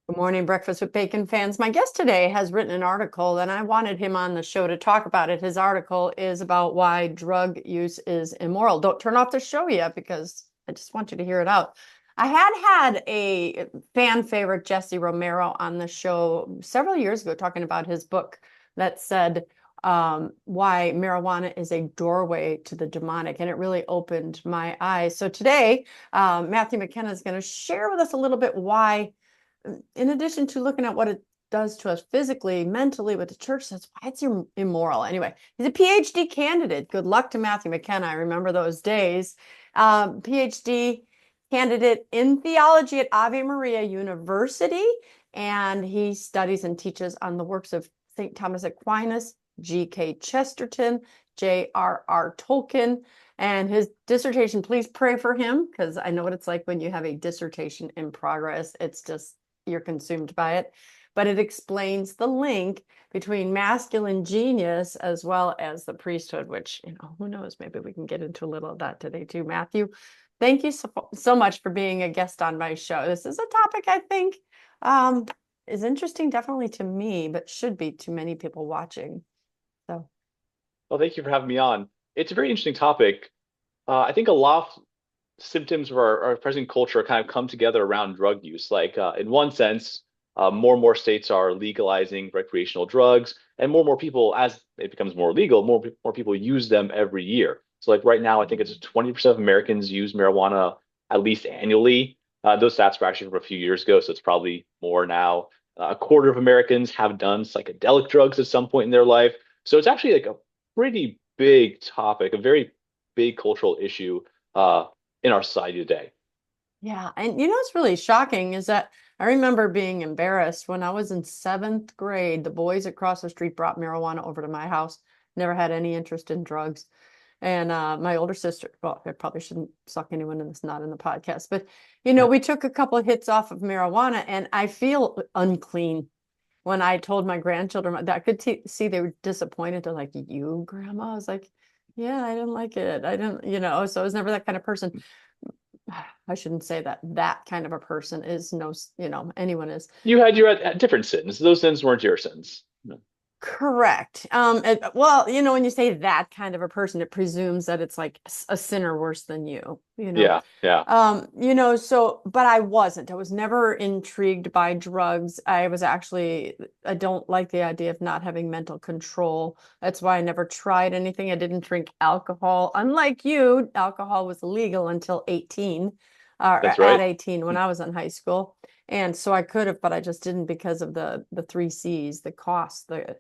Good morning, Breakfast with Bacon fans. My guest today has written an article, and I wanted him on the show to talk about it. His article is about why drug use is immoral. Don't turn off the show yet because I just want you to hear it out. I had a fan favorite, Jesse Romero, on the show several years ago talking about his book that said why marijuana is a doorway to the demonic, and it really opened my eyes. So today, Matthew McKenna is going to share with us a little bit why in addition to looking at what it does to us physically, mentally, what the church says, why it's immoral. Anyway, he's a PhD candidate. Good luck to Matthew McKenna. I remember those days. PhD candidate in theology at Ave Maria University, and he studies and teaches on the works of St. Thomas Aquinas, G.K. Chesterton, J.R.R. Tolkien, and his dissertation. Please pray for him because I know what it's like when you have a dissertation in progress. It's just you're consumed by it, but it explains the link between masculine genius as well as the priesthood, which, who knows, maybe we can get into a little of that today too. Matthew, thank you so much for being a guest on my show. This is a topic I think is interesting, definitely to me, but should be to many people watching. So, Well, thank you for having me on. It's a very interesting topic. I think a lot of symptoms of our present culture kind of come together around drug use. In one sense, more and more states are legalizing recreational drugs, and more people, as it becomes more legal, more people use them every year. So, like right now, I think it's 20% of Americans use marijuana at least annually. Those stats were actually from a few years ago, so it's probably more now. A quarter of Americans have done psychedelic drugs at some point in their life. So it's actually like a pretty big topic, a very big cultural issue in our society today. yeah. And what's really shocking is that I remember being embarrassed when I was in seventh grade. The boys across the street brought marijuana over to my house, never had any interest in drugs. And my older sister, well, I probably shouldn't suck anyone in this, not in the podcast, but we took a couple of hits off of marijuana and I feel unclean when I told my grandchildren that I could see they were disappointed. They're like, "You, grandma?" I was like, "Yeah, I didn't like it. I didn't, so I was never that kind of person." I shouldn't say that that kind of a person is no, anyone is. You had your different sins. Those sins weren't your sins. No. Correct. Well, when you say that kind of a person, it presumes that it's like a sinner worse than you. Yeah, yeah. But I wasn't. I was never intrigued by drugs. I don't like the idea of not having mental control. That's why I never tried anything. I didn't drink alcohol. Unlike you, alcohol was illegal until 18, That's at right. 18 when I was in high school. And so I could have, but I just didn't because of the three C's, the cost, the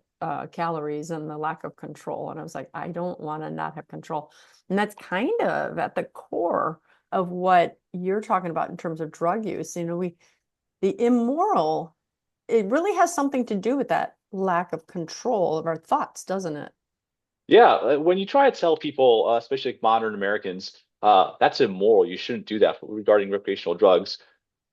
calories, and the lack of control. And I was like, I don't want to not have control. And that's kind of at the core of what you're talking about in terms of drug use. The immoral, it really has something to do with that lack of control of our thoughts, doesn't it? Yeah, when you try to tell people, especially like modern Americans, that's immoral. You shouldn't do that regarding recreational drugs.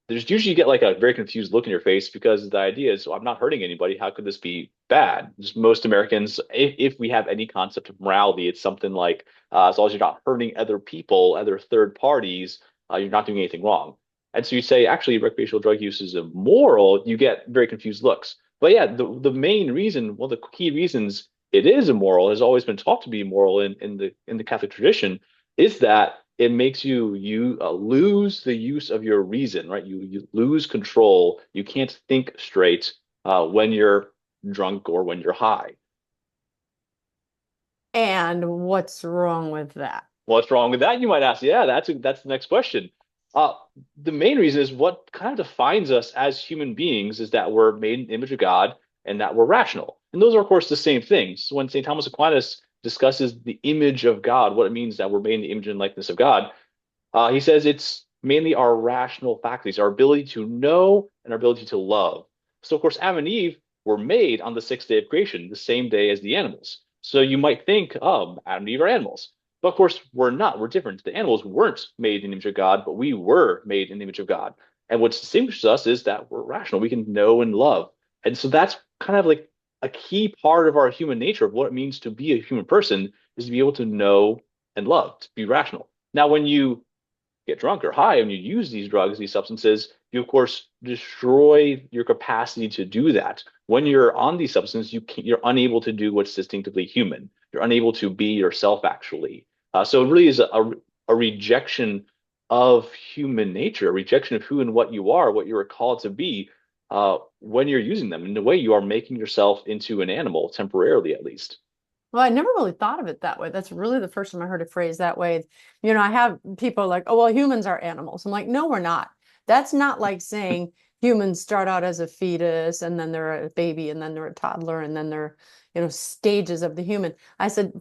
There's usually you get like a very confused look in your face because the idea is, well, I'm not hurting anybody. How could this be bad? Just most Americans, if we have any concept of morality, it's something like as long as you're not hurting other people, other third parties, you're not doing anything wrong. And so you say, actually, recreational drug use is immoral. You get very confused looks. But yeah, the main reason, one of the key reasons it is immoral, has always been taught to be immoral in the Catholic tradition, is that it makes you lose the use of your reason, right? You lose control. You can't think straight when you're drunk or when you're high. And what's wrong with that? What's wrong with that? You might ask. Yeah, that's the next question. Uh, the main reason is what kind of defines us as human beings is that we're made in the image of God and that we're rational. And those are, of course, the same things. When St. Thomas Aquinas discusses the image of God, what it means that we're made in the image and likeness of God, he says it's mainly our rational faculties, our ability to know and our ability to love. So, of course, Adam and Eve were made on the sixth day of creation, the same day as the animals. So you might think, oh, Adam and Eve are animals. But of course, we're not. We're different. The animals weren't made in the image of God, but we were made in the image of God. And what distinguishes us is that we're rational. We can know and love. And so that's kind of like a key part of our human nature of what it means to be a human person is to be able to know and love, to be rational. Now, when you get drunk or high and you use these drugs, these substances, you of course destroy your capacity to do that. When you're on these substances, you're unable to do what's distinctively human. You're unable to be yourself actually. So it really is a rejection of human nature, a rejection of who and what you are, what you are called to be, when you're using them. In a way, you are making yourself into an animal, temporarily at least. Well, I never really thought of it that way. That's really the first time I heard it phrased that way. I have people like, oh, well, humans are animals. I'm like, no, we're not. That's not like saying humans start out as a fetus and then they're a baby and then they're a toddler and then they're, stages of the human. I said,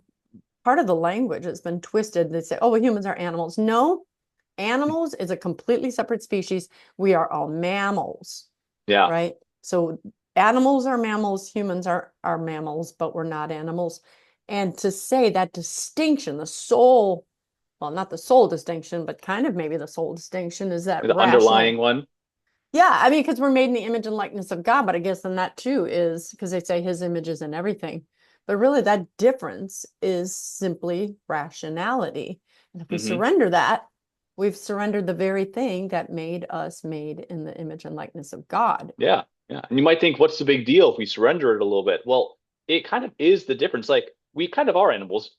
part of the language has been twisted. They say, oh, well, humans are animals. No, animals is a completely separate species. We are all mammals, Yeah. right? So animals are mammals, humans are mammals, but we're not animals. And to say that distinction, the soul, well, not the soul distinction, but kind of maybe the soul distinction is that The underlying rational. one. Yeah, I mean, because we're made in the image and likeness of God, but I guess then that too is because they say his image is in everything. But really, that difference is simply rationality. And if we Hmm. surrender that, we've surrendered the very thing that made us made in the image and likeness of God. Yeah, yeah. And you might think, what's the big deal if we surrender it a little bit? Well, it kind of is the difference. Like we kind of are animals,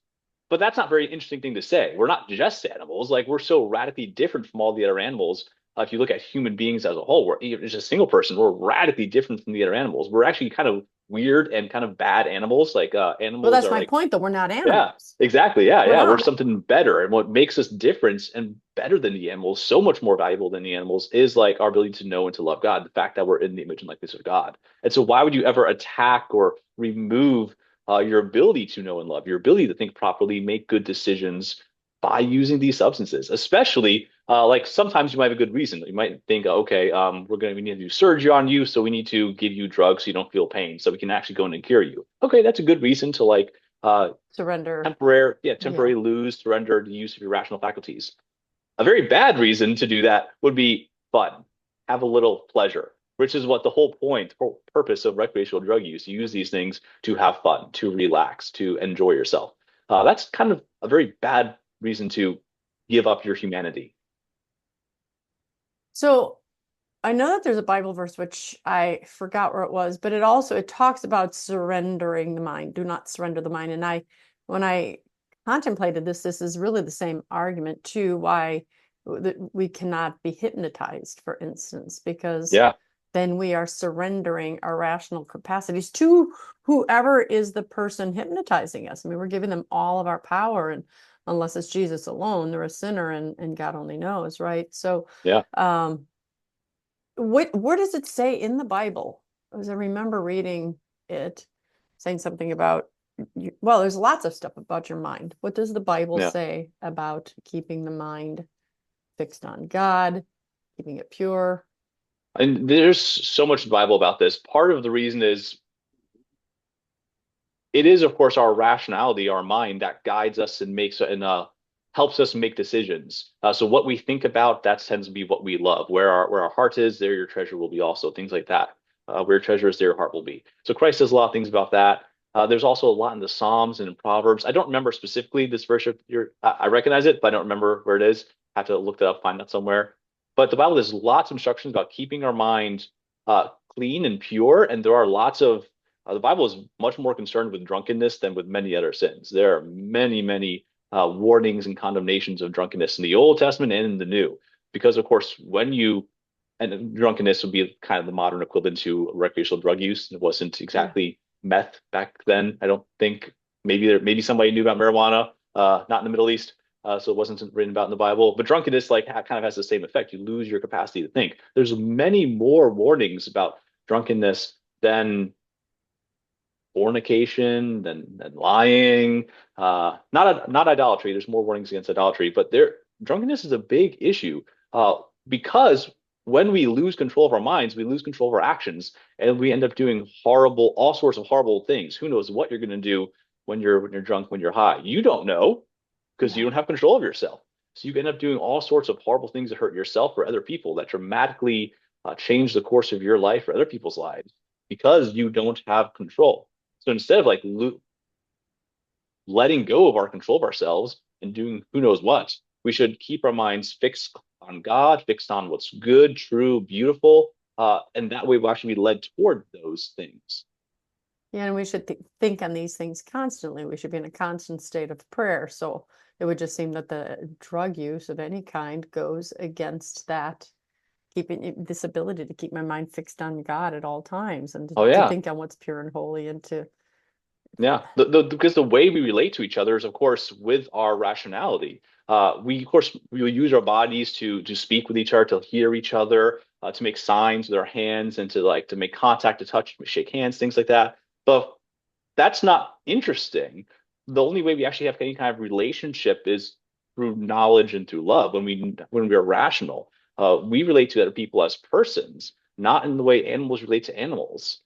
but that's not a very interesting thing to say. We're not just animals. Like we're so radically different from all the other animals. If you look at human beings as a whole, we're even just a single person. We're radically different from the other animals. We're actually kind of weird and kind of bad animals. Like Well, animals that's are my like point, though. We're not yeah, animals. exactly. Yeah, We're yeah. We're not. something better. And what makes us different and better than the animals, so much more valuable than the animals, is like our ability to know and to love God, the fact that we're in the image and likeness of God. And so why would you ever attack or remove your ability to know and love, your ability to think properly, make good decisions by using these substances, especially like sometimes you might have a good reason. You might think, okay, we need to do surgery on you, so we need to give you drugs so you don't feel pain, so we can actually go in and cure you. Okay, that's a good reason to like Surrender. Yeah. temporary lose, surrender the use of your rational faculties. A very bad reason to do that would be fun, have a little pleasure, which is what the whole point, whole purpose of recreational drug use. You use these things to have fun, to relax, to enjoy yourself. That's kind of a very bad reason to give up your humanity. So I know that there's a Bible verse which I forgot where it was, but it talks about surrendering the mind. Do not surrender the mind. And when I contemplated this is really the same argument too, why that we cannot be hypnotized, for instance, because Yeah, then we are surrendering our rational capacities to whoever is the person hypnotizing us. I mean, we're giving them all of our power, and unless it's Jesus alone, they're a sinner, and God only knows, right? So, yeah. where does it say in the Bible? As I remember reading it, saying something about well, there's lots of stuff about your mind. What does the Bible Yeah. say about keeping the mind fixed on God, keeping it pure? And there's so much in the Bible about this. Part of the reason is it is, of course, our rationality, our mind that guides us and makes and helps us make decisions. So what we think about, that tends to be what we love. Where our heart is, there your treasure will be also. Things like that. Where your treasure is, there your heart will be. So Christ says a lot of things about that. There's also a lot in the Psalms and in Proverbs. I don't remember specifically this verse. I recognize it, but I don't remember where it is. I have to look it up, find that somewhere. But the Bible has lots of instructions about keeping our mind clean and pure, and there are lots of the Bible is much more concerned with drunkenness than with many other sins. There are many, many warnings and condemnations of drunkenness in the Old Testament and in the New. Because, of course, and drunkenness would be kind of the modern equivalent to recreational drug use. It wasn't Yeah. exactly meth back then. I don't think maybe somebody knew about marijuana, not in the Middle East. So it wasn't written about in the Bible. But drunkenness kind of has the same effect. You lose your capacity to think. There's many more warnings about drunkenness than fornication, than lying, not idolatry. There's more warnings against idolatry, but drunkenness is a big issue because when we lose control of our minds, we lose control of our actions, and we end up doing all sorts of horrible things. Who knows what you're going to do when you're drunk, when you're high? You don't know because you Yeah. don't have control of yourself. So you end up doing all sorts of horrible things that hurt yourself or other people that dramatically change the course of your life or other people's lives because you don't have control. So instead of like letting go of our control of ourselves and doing who knows what, we should keep our minds fixed on God, fixed on what's good, true, beautiful, and that way we'll actually be led toward those things. Yeah, and we should think on these things constantly. We should be in a constant state of prayer. So it would just seem that the drug use of any kind goes against that, keeping this ability to keep my mind fixed on God at all times and Oh to yeah, think on what's pure and holy and to, yeah. Because the way we relate to each other is, of course, with our rationality. We, of course, we will use our bodies to speak with each other, to hear each other, to make signs with our hands, and to make contact, to touch, shake hands, things like that. But that's not interesting. The only way we actually have any kind of relationship is through knowledge and through love. When we are rational, we relate to other people as persons, not in the way animals relate to animals.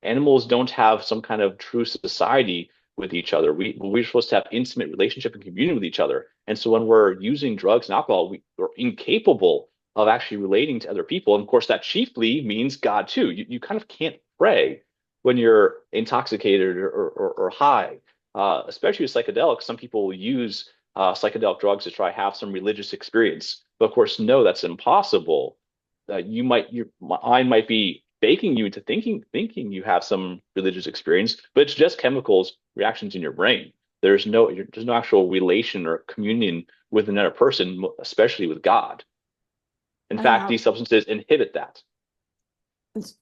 Animals don't have some kind of true society with each other. We're supposed to have intimate relationship and communion with each other. And so when we're using drugs and alcohol, we're incapable of actually relating to other people. And of course, that chiefly means God too. You kind of can't pray when you're intoxicated or high, especially with psychedelics. Some people will use psychedelic drugs to try have some religious experience. But of course, no, that's impossible. Your mind might be faking you into thinking you have some religious experience, but it's just chemicals reactions in your brain. There's no actual relation or communion with another person, especially with God. In fact, uh, these substances inhibit that.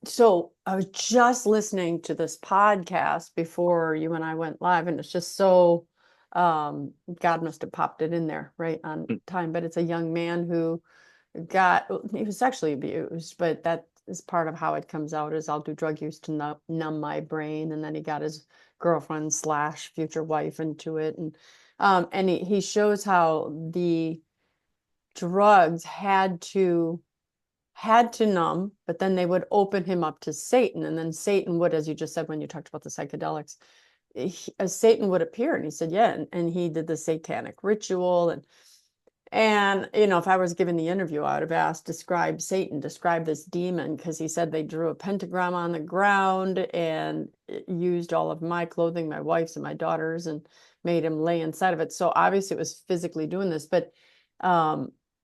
so I was just listening to this podcast before you and I went live, and it's just so God must have popped it in there right on time. But it's a young man who he was sexually abused, but that is part of how it comes out is I'll do drug use to numb my brain. And then he got his girlfriend slash future wife into it. And he shows how the drugs had to numb, but then they would open him up to Satan. And then Satan would, as you just said when you talked about the psychedelics, Satan would appear. And he said, yeah. And he did the satanic ritual. And if I was given the interview, I would have asked, describe Satan, describe this demon, because he said they drew a pentagram on the ground and used all of my clothing, my wife's and my daughter's, and made him lay inside of it. So obviously it was physically doing this, but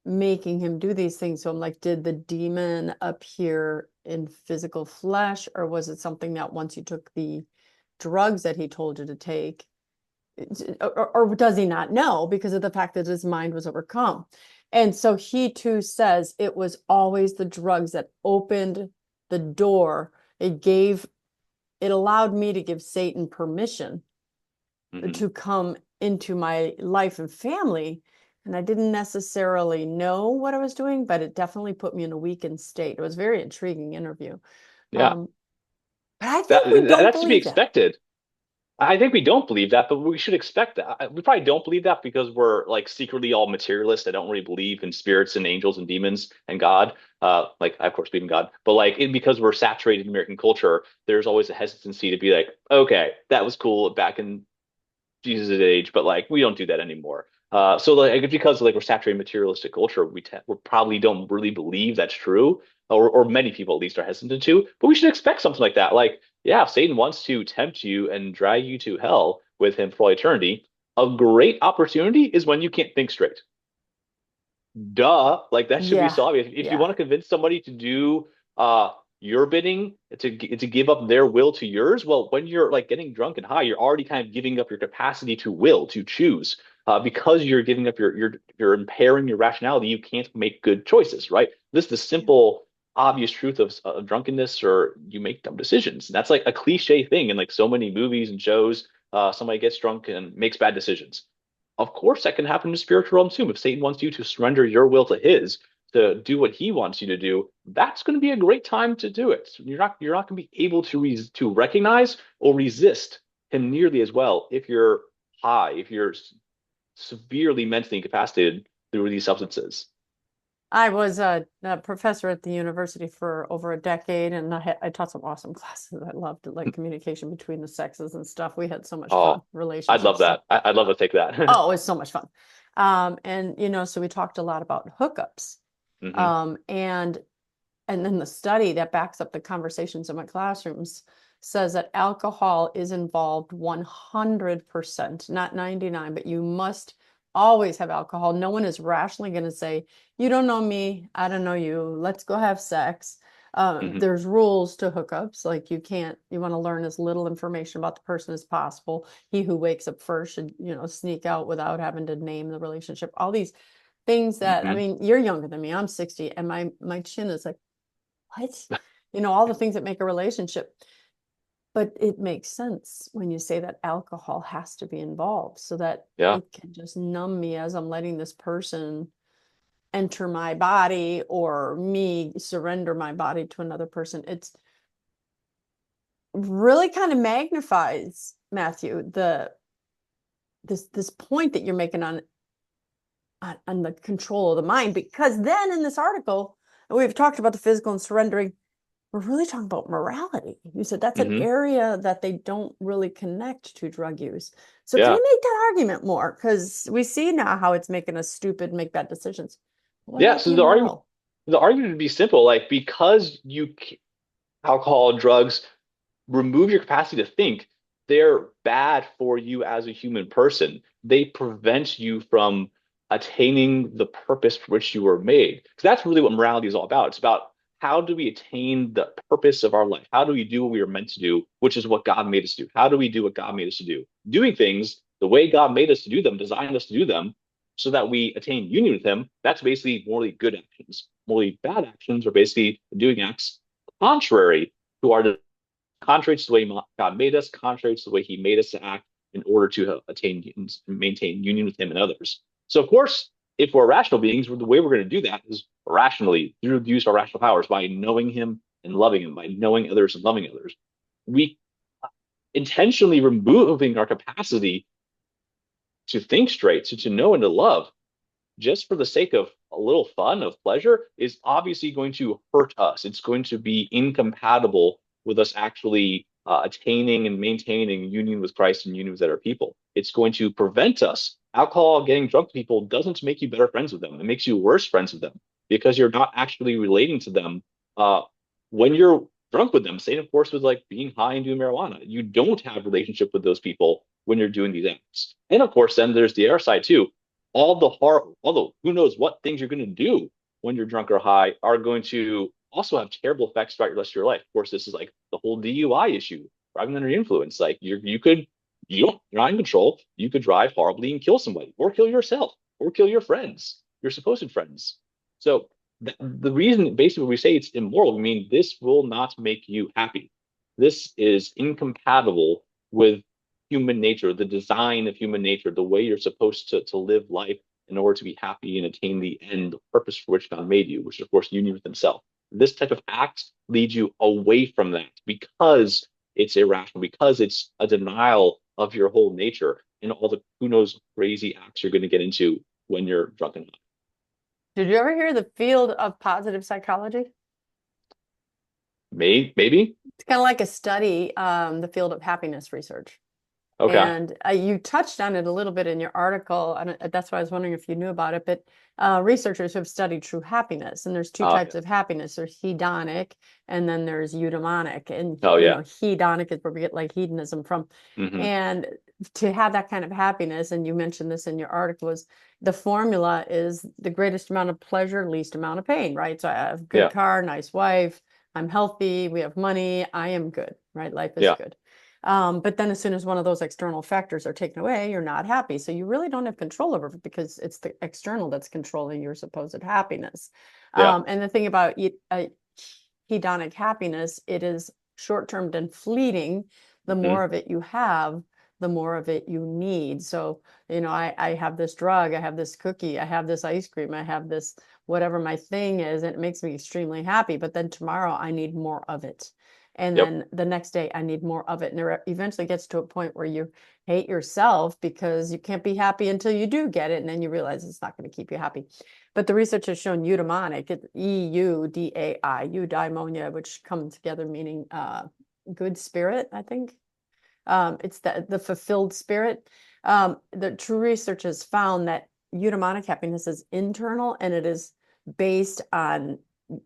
making him do these things. So I'm like, did the demon appear in physical flesh, or was it something that once you took the drugs that he told you to take, or does he not know because of the fact that his mind was overcome? And so he too says it was always the drugs that opened the door. It allowed me to give Satan permission Mhm. to come into my life and family. And I didn't necessarily know what I was doing, but it definitely put me in a weakened state. It was a very intriguing interview. Yeah, Um, but I that think we don't that's to be believe that. expected. I think we don't believe that, but we should expect that. We probably don't believe that because we're like secretly all materialists. I don't really believe in spirits and angels and demons and God. Like I of course believe in God, but because we're saturated in American culture, there's always a hesitancy to be like, okay, that was cool back in Jesus' age, but like we don't do that anymore. So like because like we're saturated materialistic culture, we probably don't really believe that's true, or many people at least are hesitant to. But we should expect something like that. Like, yeah, if Satan wants to tempt you and drag you to hell with him for all eternity, a great opportunity is when you can't think straight. Duh, like that should be Yeah, so obvious. If you yeah. want to convince somebody to do your bidding, to give up their will to yours, well, when you're like getting drunk and high, you're already kind of giving up your capacity to will, to choose. Because you're giving up you're impairing your rationality, you can't make good choices, right? This is the simple, obvious truth of drunkenness, or you make dumb decisions. And that's like a cliche thing in like so many movies and shows. Somebody gets drunk and makes bad decisions. Of course, that can happen in the spiritual realm too. If Satan wants you to surrender your will to his, to do what he wants you to do, that's going to be a great time to do it. You're not going to be able to recognize or resist him nearly as well if you're high, if you're severely mentally incapacitated through these substances. I was a professor at the university for over a decade, and I taught some awesome classes. I loved it, like communication between the sexes and stuff. We had so much fun, Oh, I'd love relationships. that. So, I'd love to take that. oh, it was so much fun. And so we talked a lot about hookups. Hmm. Um, and and then the study that backs up the conversations in my classrooms says that alcohol is involved 100%, not 99, but you must always have alcohol. No one is rationally going to say, you don't know me, I don't know you, let's go have sex. Hmm. There's rules to hookups. Like you want to learn as little information about the person as possible. He who wakes up first should, sneak out without having to name the relationship. All these things that, I Hmm. mean, you're younger than me. I'm 60 and my chin is like, what? All the things that make a relationship. But it makes sense when you say that alcohol has to be involved so that Yeah. it can just numb me as I'm letting this person enter my body or me surrender my body to another person. It's really kind of magnifies, Matthew, this point that you're making on the control of the mind, because then in this article, and we've talked about the physical and surrendering, we're really talking about morality. You said that's an Hmm. area that they don't really connect to drug use. So can Yeah. you make that argument more? Because we see now how it's making us stupid, make bad decisions. What Yeah. about the So immoral? the argument would be simple, like because alcohol, drugs remove your capacity to think, they're bad for you as a human person. They prevent you from attaining the purpose for which you were made. Because that's really what morality is all about. It's about how do we attain the purpose of our life? How do we do what we were meant to do, which is what God made us to do? How do we do what God made us to do? Doing things the way God made us to do them, designed us to do them, so that we attain union with Him. That's basically morally good actions. Morally bad actions are basically doing acts contrary to our contrary to the way God made us, contrary to the way He made us to act in order to attain and maintain union with Him and others. So, of course, if we're rational beings, the way we're going to do that is rationally through the use of our rational powers by knowing Him and loving Him, by knowing others and loving others. We intentionally removing our capacity to think straight, to know and to love, just for the sake of a little fun, of pleasure, is obviously going to hurt us. It's going to be incompatible with us actually attaining and maintaining union with Christ and union with other people. It's going to prevent us. Alcohol, getting drunk with people doesn't make you better friends with them. It makes you worse friends with them because you're not actually relating to them uh, when you're drunk with them. Same, of course, with like being high and doing marijuana. You don't have a relationship with those people when you're doing these acts. And of course, then there's the other side too, all the who knows what things you're going to do when you're drunk or high are going to also have terrible effects throughout the rest of your life. Of course, this is like the whole DUI issue, driving under the influence. Like you're not in control. You could drive horribly and kill somebody, or kill yourself, or kill your friends, your supposed friends. So the reason, basically, when we say it's immoral, we mean this will not make you happy. This is incompatible with human nature, the design of human nature, the way you're supposed to live life in order to be happy and attain the end, the purpose for which God made you, which is, of course, union with Himself. This type of act leads you away from that because it's irrational, because it's a denial of your whole nature and all the who knows crazy acts you're going to get into when you're drunk and high. Did you ever hear the field of positive psychology? Maybe? It's kind of like a study, the field of happiness research. Okay. And you touched on it a little bit in your article, and that's why I was wondering if you knew about it. But researchers have studied true happiness, and there's two Oh, types yeah. of happiness. There's hedonic, and then there's eudaimonic. And Oh, yeah. hedonic is where we get like hedonism from. Hmm. And to have that kind of happiness, and you mentioned this in your article, is the formula is the greatest amount of pleasure, least amount of pain, right? So I have a good Yeah. car, nice wife, I'm healthy, we have money, I am good, right? Life is Yeah. good. But then as soon as one of those external factors are taken away, you're not happy. So you really don't have control over it because it's the external that's controlling your supposed happiness. Yeah. And the thing about hedonic happiness, it is short-term and fleeting. The Hmm. more of it you have, the more of it you need. So, I have this drug, I have this cookie, I have this ice cream, I have this whatever my thing is, and it makes me extremely happy. But then tomorrow I need more of it. And Yep. then the next day I need more of it. And it eventually gets to a point where you hate yourself because you can't be happy until you do get it. And then you realize it's not going to keep you happy. But the research has shown eudaimonic, EUDAI, eudaimonia, which come together meaning good spirit, I think. It's the fulfilled spirit. The true research has found that eudaimonic happiness is internal and it is based on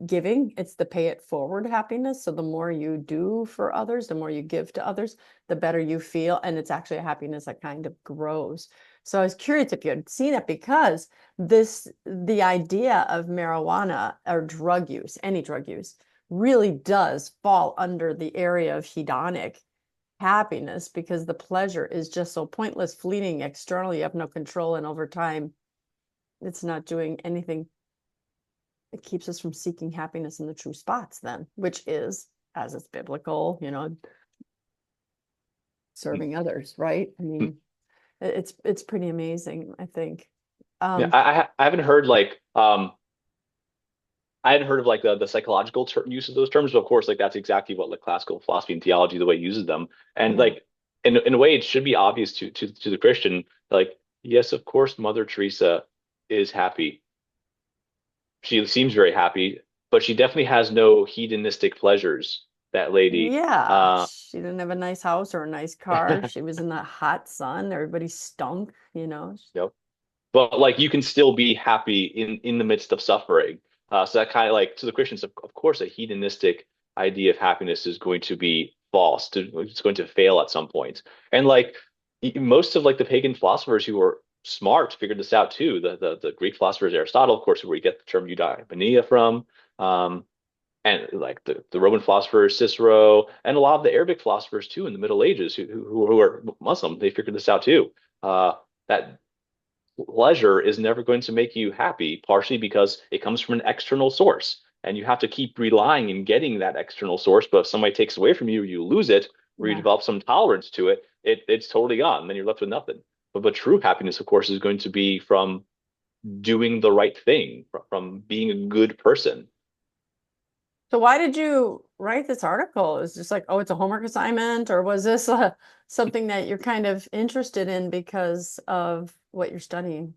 giving. It's the pay it forward happiness. So the more you do for others, the more you give to others, the better you feel. And it's actually a happiness that kind of grows. So I was curious if you had seen it because the idea of marijuana or drug use, any drug use, really does fall under the area of hedonic happiness because the pleasure is just so pointless, fleeting, external. You have no control, and over time, it's not doing anything. It keeps us from seeking happiness in the true spots, then, which is, as it's biblical, serving others, right? I mean, it's pretty amazing, I think. Yeah, Um, I haven't heard like I hadn't heard of like the psychological use of those terms, but of course, like that's exactly what like classical philosophy and theology, the way it uses them, and yeah. like in a way, it should be obvious to the Christian, like yes, of course, Mother Teresa is happy. She seems very happy, but she definitely has no hedonistic pleasures. That lady, Yeah, she didn't have a nice house or a nice car. you She was in the hot sun. Everybody stunk. know, but like you can still be happy in the midst of suffering. So that kind of like to the Christians, of course, a hedonistic idea of happiness is going to be false. It's going to fail at some point. And like most of like the pagan philosophers who were smart figured this out too. The Greek philosophers, Aristotle, of course, where you get the term eudaimonia from. Um, and like the Roman philosophers, Cicero, and a lot of the Arabic philosophers too in the Middle Ages who are Muslim, they figured this out too. That pleasure is never going to make you happy, partially because it comes from an external source. And you have to keep relying and getting that external source. But if somebody takes away from you, you lose it, or you Yeah. develop some tolerance to it, it's totally gone. Then you're left with nothing. But true happiness, of course, is going to be from doing the right thing, from being a good person. So why did you write this article? Is just like, oh, it's a homework assignment, or was this something that you're kind of interested in because of what you're studying?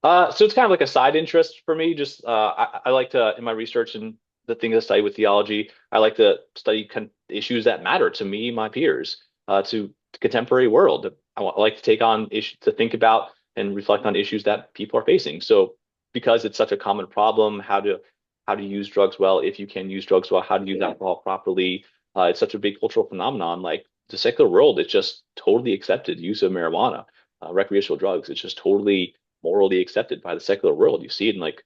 So it's kind of like a side interest for me. Just I like to in my research and the things I study with theology, I like to study issues that matter to me, my peers, to the contemporary world. I like to take on issues to think about and reflect on issues that people are facing. So because it's such a common problem, how to use drugs well, if you can use drugs well, how to use alcohol properly. It's such a big cultural phenomenon. Like the secular world, it's just totally accepted use of marijuana, recreational drugs. It's just totally morally accepted by the secular world. You see it in like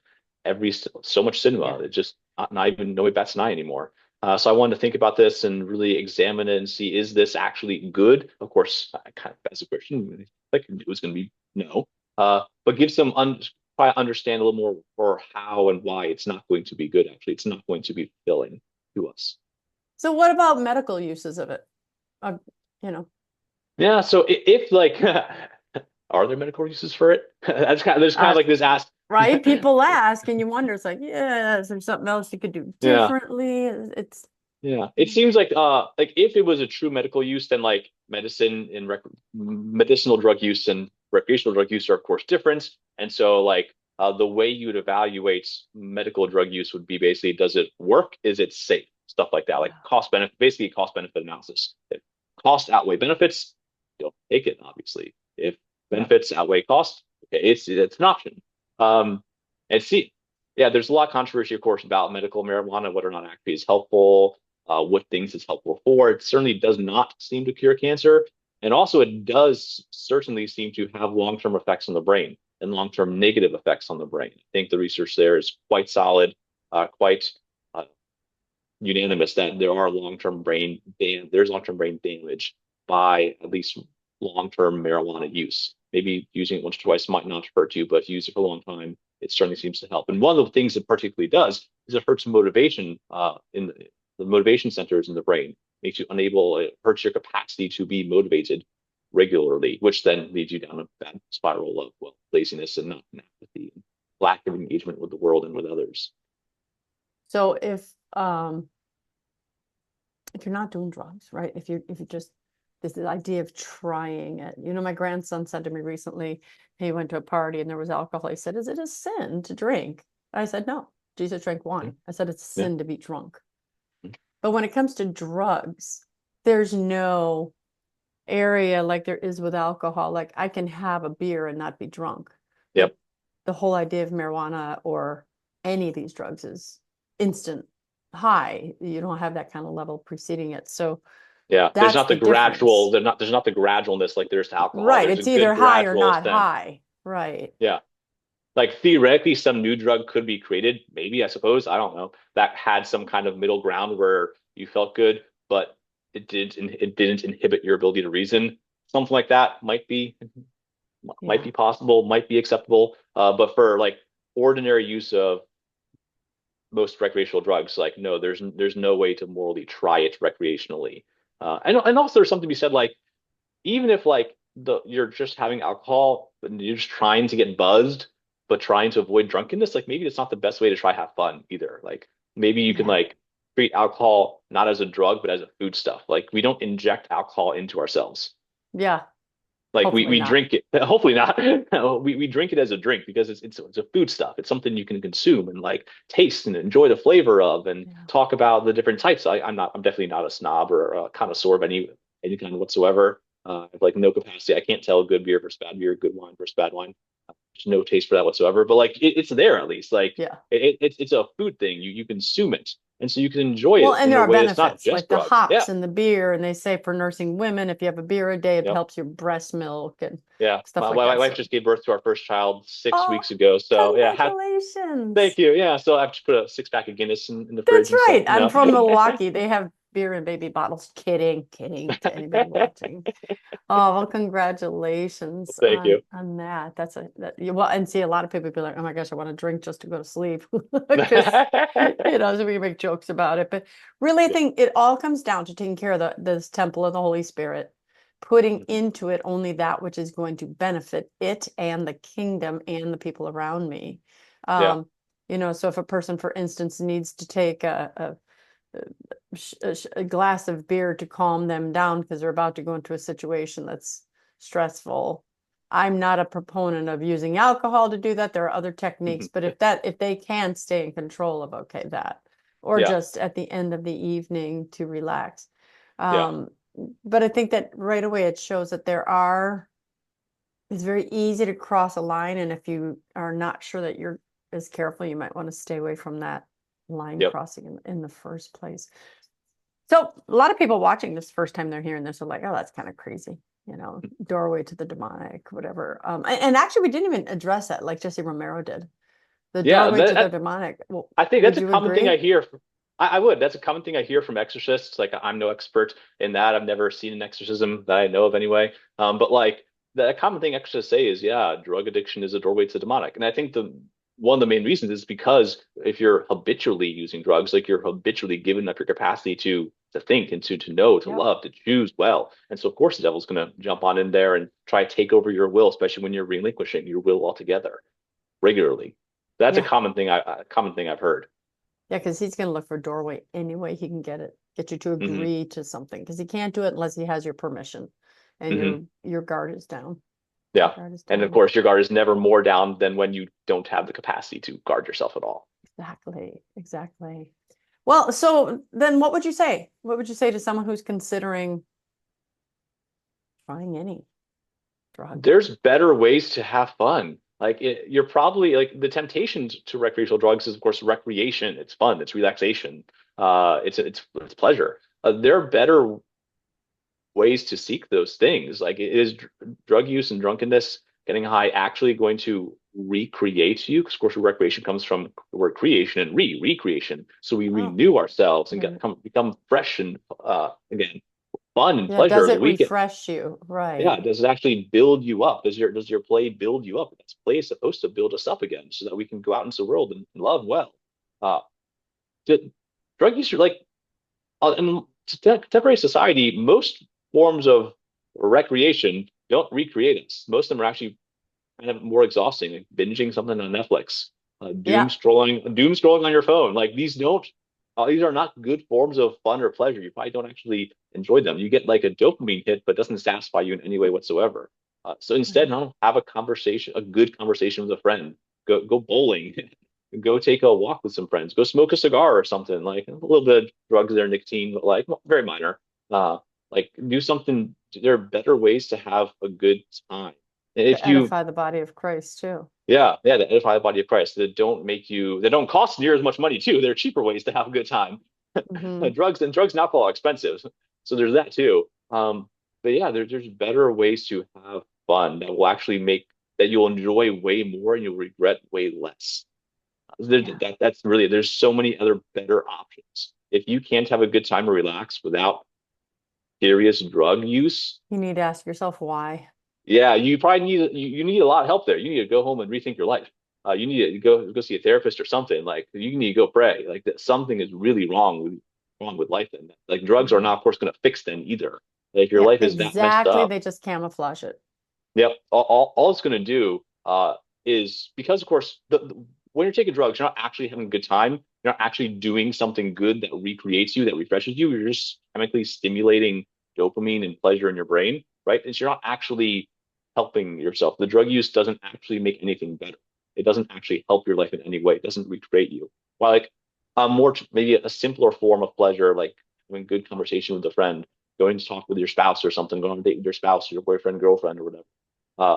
so much cinema. Yeah. It's just not even no way bats an eye anymore. So I wanted to think about this and really examine it and see, is this actually good? Of course, I kind of as a Christian, like it was going to be no, but give some try to understand a little more for how and why it's not going to be good. Actually, it's not going to be fulfilling to us. So what about medical uses of it? Uh, you know, Yeah. So if like, are there medical uses for it? That's kind of there's kind uh, of like this ask. right? People ask, and you wonder, it's like, yeah, is there something else you could do Yeah. differently? It's Yeah, it seems like if it was a true medical use, then like medicine and medicinal drug use and recreational drug use are of course different. And so like the way you would evaluate medical drug use would be basically, does it work? Is it safe? Stuff like that, like cost benefit, basically cost benefit analysis. If costs outweigh benefits, you'll take it, obviously. If yeah. benefits outweigh cost, okay, it's an option. Um, and see, yeah, there's a lot of controversy, of course, about medical marijuana, whether or not it actually is helpful, what things it's helpful for. It certainly does not seem to cure cancer. And also, it does certainly seem to have long term effects on the brain and long term negative effects on the brain. I think the research there is quite solid, quite uh, unanimous that there's long term brain damage by at least long term marijuana use. Maybe using it once or twice might not hurt you, but if you use it for a long time, it certainly seems to help. And one of the things it particularly does is it hurts motivation in the motivation centers in the brain, makes you unable, it hurts your capacity to be motivated regularly, which then leads you down a bad spiral of, well, laziness and not apathy and lack of engagement with the world and with others. So if you're not doing drugs, right? If you just this idea of trying it. My grandson said to me recently, he went to a party and there was alcohol. He said, "Is it a sin to drink?" I said, "No. Jesus drank Yeah. wine." I said, "It's a Yeah. sin to be drunk." But when it comes to drugs, there's no area like there is with alcohol. Like I can have a beer and not be drunk. But Yep. the whole idea of marijuana or any of these drugs is instant high. You don't have that kind of level preceding it. So Yeah. There's That's not the the gradual, difference. there's not the gradualness like there's to alcohol. Right. There's a It's good either high or gradual not ascent. high. Right. Yeah. Like theoretically, some new drug could be created, maybe, I suppose, I don't know, that had some kind of middle ground where you felt good, but it didn't inhibit your ability to reason. Something like that might Yeah. be possible, might be acceptable. But for like ordinary use of most recreational drugs, like no, there's no way to morally try it recreationally. And also there's something to be said like even if like you're just having alcohol and you're just trying to get buzzed, but trying to avoid drunkenness, like maybe it's not the best way to try have fun either. Like maybe you can Yeah. like treat alcohol not as a drug, but as a food stuff. Like we don't inject alcohol into ourselves. Yeah. Like Hopefully we not. drink it. Hopefully not. We drink it as a drink because it's a food stuff. It's something you can consume and like taste and enjoy the flavor of and Yeah. talk about the different types. I'm definitely not a snob or a connoisseur of any kind whatsoever. I have like no capacity. I can't tell a good beer versus bad beer, good wine versus bad wine. There's no taste for that whatsoever. But like it's there at least. Like Yeah. it's a food thing. You consume it, and so you can enjoy Well, it and in there a are way that's not benefits just like the drugs. Yeah. hops and the beer. And they say for nursing women, if you have a beer a day, it Yep. helps your breast milk and Yeah, stuff like my that. wife So, just gave birth to our first child six oh, weeks ago. So yeah, thank congratulations. you. Yeah, so I've just put a six pack of Guinness in the That's fridge and stuff. right. I'm from Milwaukee. They have beer in baby bottles. Kidding, kidding to anybody watching. Oh, well, congratulations Thank you. on that. That's well, and see, a lot of people be like, "Oh my gosh, I want to drink just to go to sleep," because so we make jokes about it. But really, I Yeah. think it all comes down to taking care of this temple of the Holy Spirit, putting Mhm. into it only that which is going to benefit it and the kingdom and the people around me. Yeah. Um, so if a person, for instance, needs to take a glass of beer to calm them down because they're about to go into a situation that's stressful. I'm not a proponent of using alcohol to do that. There are other techniques, Mhm. but if they can stay in control of okay that, or Yeah. just at the end of the evening to relax. Yeah. Um, but I think that right away it shows that it's very easy to cross a line, and if you are not sure that you're as careful, you might want to stay away from that line Yep. crossing in the first place. So a lot of people watching this first time they're hearing this are like, oh, that's kind of crazy, doorway to the demonic, whatever. And actually, we didn't even address that like Jesse Romero did. The Yeah. doorway to the demonic. Well, I think that's would a you common thing I agree? hear. I would. That's a common thing I hear from exorcists. Like I'm no expert in that. I've never seen an exorcism that I know of anyway. But like the common thing exorcists say is, yeah, drug addiction is a doorway to the demonic. And I think the one of the main reasons is because if you're habitually using drugs, like you're habitually giving up your capacity to think and to know, to Yep. love, to choose well. And so of course the devil's gonna jump on in there and try to take over your will, especially when you're relinquishing your will altogether regularly. That's a Yeah. common thing I've heard. Yeah, because he's going to look for a doorway any way he can get you to Hmm. agree to something. Because he can't do it unless he has your permission, and Hmm. your guard is down. Your Yeah. guard is And of down. course, your guard is never more down than when you don't have the capacity to guard yourself at all. Exactly. Exactly. Well, so then what would you say? What would you say to someone who's considering trying any drug? There's better ways to have fun. You're probably like the temptation to recreational drugs is, of course, recreation. It's fun. It's relaxation. It's pleasure. There are better ways to seek those things. Like, is drug use and drunkenness, getting high, actually going to recreate you? Because, of course, recreation comes from the word creation and recreation. So we Oh, renew ourselves and right. become fresh and again, fun and Yeah, pleasure does of the it weekend. refresh you? Yeah, Right. does it actually build you up? Does your play build you up? That's play is supposed to build us up again, so that we can go out into the world and love well. Uh, drug use, like in contemporary society, most forms of recreation don't recreate us. Most of them are actually kind of more exhausting, like binging something on Netflix, Yeah. doom scrolling on your phone. Like these are not good forms of fun or pleasure. You probably don't actually enjoy them. You get like a dopamine hit, but it doesn't satisfy you in any way whatsoever. So instead, Right. no, have a conversation, a good conversation with a friend. Go bowling. Go take a walk with some friends. Go smoke a cigar or something. Like a little bit of drugs there, nicotine, but like very minor. Uh, like do something. There are better ways to have a good time. And To if you edify the body of Christ too. yeah, the edify the body of Christ that don't cost near as much money too. There are cheaper ways to have a good time. Hmm. Drugs and alcohol are expensive. So there's that too. But yeah, there's better ways to have fun that will actually make that you'll enjoy way more and you'll regret way less. Yeah. That's really, there's so many other better options. If you can't have a good time or relax without serious drug use, You need to ask yourself why. yeah, you probably you need a lot of help there. You need to go home and rethink your life. You need to go see a therapist or something. Like you need to go pray. Like that something is really wrong with life. And like drugs are Yeah. not, of course, going to fix them either. Like your Yeah, life is that messed exactly. up. They just camouflage it. Yep. All it's going to do is because, of course, when you're taking drugs, you're not actually having a good time. You're not actually doing something good that recreates you, that refreshes you. You're just chemically stimulating dopamine and pleasure in your brain, right? And so you're not actually helping yourself. The drug use doesn't actually make anything better. It doesn't actually help your life in any way. It doesn't recreate you. While like maybe a simpler form of pleasure, like having good conversation with a friend, going to talk with your spouse or something, going on a date with your spouse, or your boyfriend, girlfriend, or whatever, uh,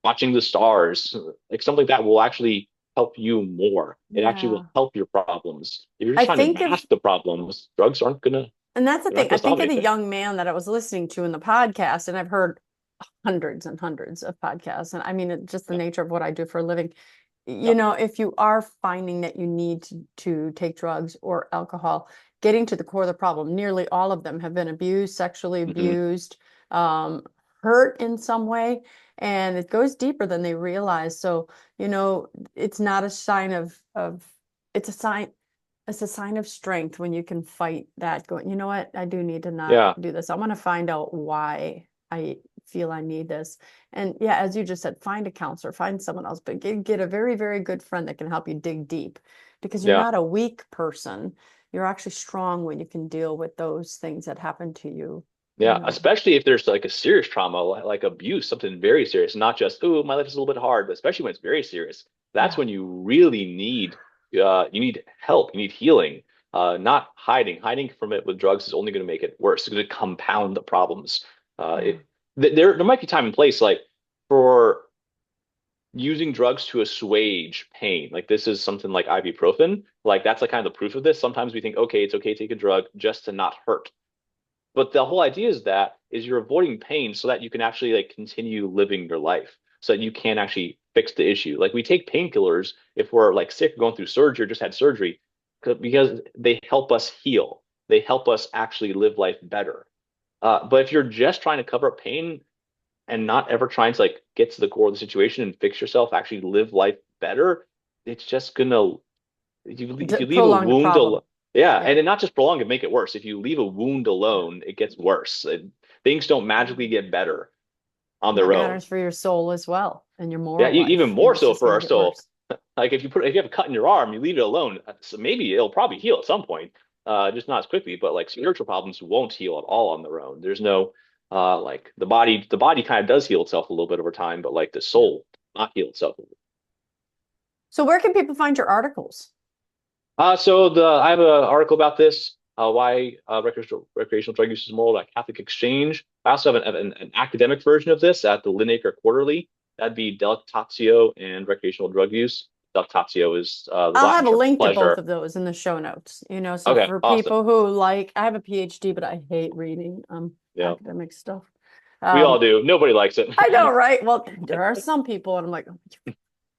watching the stars, like something like that will actually help you more. It actually will Yeah. help your problems. If you're I just trying to think mask if, the problems, drugs aren't gonna and that's the they're not thing, gonna I stop think of the anything. young man that I was listening to in the podcast, and I've heard hundreds and hundreds of podcasts. And I mean, it's just the Yeah. nature of what I do for a living. Yeah. If you are finding that you need to take drugs or alcohol, getting to the core of the problem, nearly all of them have been abused, sexually Hmm. abused, um, hurt in some way, and it goes deeper than they realize. So, it's not a sign of it's a sign it's a sign of strength when you can fight that going, you know what, I do need to not Yeah. do this. I want to find out why I feel I need this. And yeah, as you just said, find a counselor, find someone else, but get a very, very good friend that can help you dig deep because you're Yeah. not a weak person. You're actually strong when you can deal with those things that happen to you, you Yeah. know. Especially if there's like a serious trauma, like abuse, something very serious, not just, oh, my life is a little bit hard, but especially when it's very serious. That's Yeah. when you really need you need help, you need healing, not hiding. Hiding from it with drugs is only going to make it worse. It's going to compound the problems. Yeah. There might be time and place like for using drugs to assuage pain. Like this is something like ibuprofen. Like that's like kind of the proof of this. Sometimes we think, okay, it's okay to take a drug just to not hurt. But the whole idea is you're avoiding pain so that you can actually like continue living your life, so that you can actually fix the issue. Like we take painkillers if we're like sick, going through surgery, or just had surgery, because they help us heal. They help us actually live life better. But if you're just trying to cover up pain and not ever trying to like get to the core of the situation and fix yourself, actually live life better, it's just gonna if you leave a Prolong the wound problem. alone, yeah, Yeah. and then not just prolong it, make it worse. If you leave a wound Yeah. alone, it gets worse. Things don't magically Mhm. get better on And that their own. matters for your soul as well and your Yeah, moral even life. more It's so just for going our to get soul. worse. Like if you have a cut in your arm, you leave it alone. So maybe it'll probably heal at some point, just not as quickly. But like spiritual problems won't heal at all on their own. There's no like the body kind of does heal itself a little bit over time, but like the Yeah. soul not heal itself. So where can people find your articles? I have an article about this, why recreational drug use is moral at Catholic Exchange. I also have an academic version of this at the Linacre Quarterly. That'd be Delectatio and recreational drug use. Delectatio is the I'll Latin have a term for link to both pleasure. of those in the show notes. So Okay, for awesome. people who like, I have a PhD, but I hate reading Yeah, academic stuff. we all Um, do. Nobody likes it. I know, right? Well, there are some people, and I'm like, "Oh,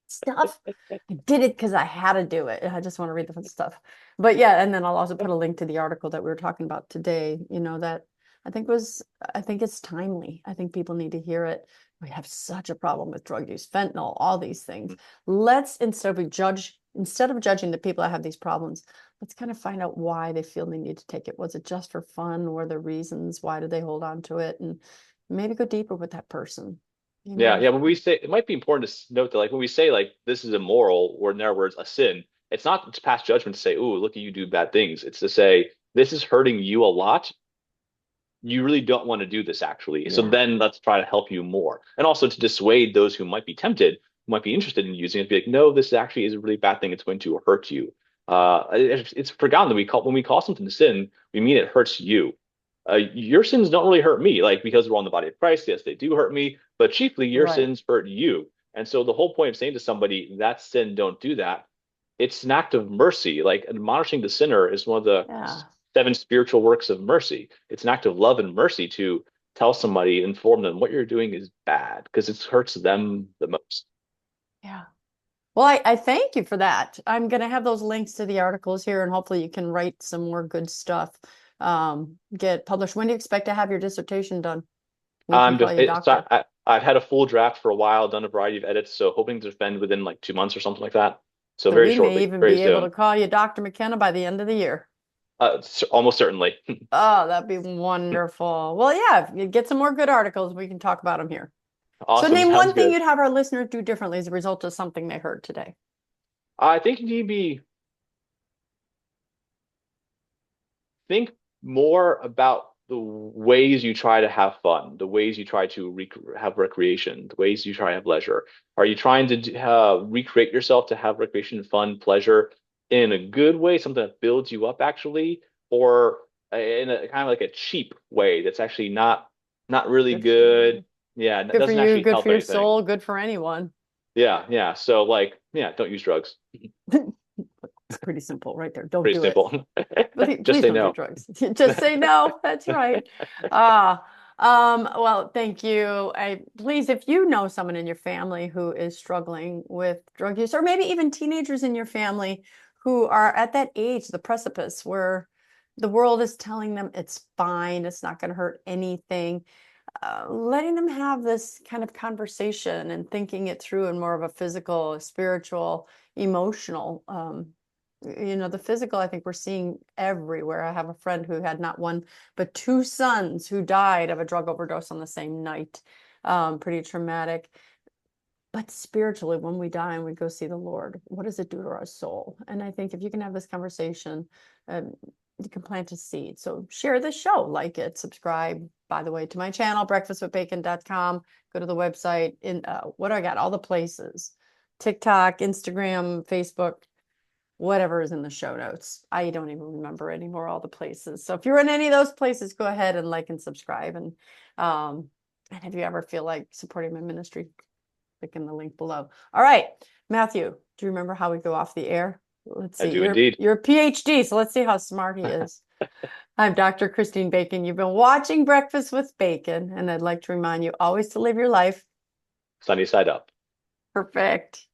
stuff. I did it because I had to do it. I just want to read the fun stuff. But yeah, and then I'll also put a link to the article that we were talking about today, that I think was, I think it's timely. I think people need to hear it. We have such a problem with drug use, fentanyl, all these things. Let's, instead of judging the people that have these problems, let's kind of find out why they feel they need to take it. Was it just for fun? Were there reasons? Why did they hold on to it? And maybe go deeper with that person, you Yeah, know? yeah. When we say it might be important to note that, like when we say like this is immoral, or in their words, a sin, it's not to pass judgment to say, "Oh, look at you do bad things." It's to say this is hurting you a lot. You really don't want to do this actually. So Yeah, then let's try to help you more. And also to dissuade those who might be tempted, who might be interested in using it, be like, no, this actually is a really bad thing. It's going to hurt you. It's forgotten that when we call something a sin, we mean it hurts you. Your sins don't really hurt me, like because we're on the body of Christ. Yes, they do hurt me, but chiefly your right. sins hurt you. And so the whole point of saying to somebody, that sin, don't do that, it's an act of mercy. Like admonishing the sinner is one of the Yeah. seven spiritual works of mercy. It's an act of love and mercy to tell somebody, inform them what you're doing is bad because it hurts them the most. Yeah. Well, I thank you for that. I'm going to have those links to the articles here, and hopefully you can write some more good stuff. Get published. When do you expect to have your dissertation done? We can I'm call just you it's doctor. I've had a full draft for a while, done a variety of edits, so hoping to defend within like 2 months or something like that. So So very we may shortly, even very be able to soon. call you Dr. McKenna by the end of the year. Almost certainly. Oh, that'd be wonderful. Well, yeah, if you get some more good articles, we can talk about them here. So Awesome. name Sounds one thing good. you'd have our listeners do differently as a result of something they heard today. I think you need to be think more about the ways you try to have fun, the ways you try to have recreation, the ways you try to have leisure. Are you trying to recreate yourself to have recreation, fun, pleasure in a good way, something that builds you up actually, or in a kind of like a cheap way that's actually not really Good for you. good? Yeah, that Good for doesn't you, actually good for help your anything. soul, good for anyone. Yeah, yeah. So like, yeah, don't use drugs. It's pretty simple right there. Don't Pretty do it. simple. Please, Just please say don't do no. drugs. Just say no. That's right. Ah, well, thank you. Please, if you know someone in your family who is struggling with drug use, or maybe even teenagers in your family who are at that age, the precipice, where the world is telling them it's fine, it's not going to hurt anything, letting them have this kind of conversation and thinking it through in more of a physical, spiritual, emotional. The physical, I think we're seeing everywhere. I have a friend who had not one, but two sons who died of a drug overdose on the same night. Pretty traumatic. But spiritually, when we die and we go see the Lord, what does it do to our soul? And I think if you can have this conversation, um, you can plant a seed. So share this show, like it, subscribe, by the way, to my channel, breakfastwithbacon.com. Go to the website. What do I got? All the places: TikTok, Instagram, Facebook, whatever is in the show notes. I don't even remember anymore all the places. So if you're in any of those places, go ahead and like and subscribe. And if you ever feel like supporting my ministry, click in the link below. All right, Matthew, do you remember how we go off the air? Let's I see. do You're indeed. you're a PhD, so let's see how smart he is. I'm Dr. Christine Bacon. You've been watching Breakfast with Bacon, and I'd like to remind you always to live your life Sunny side up. perfect.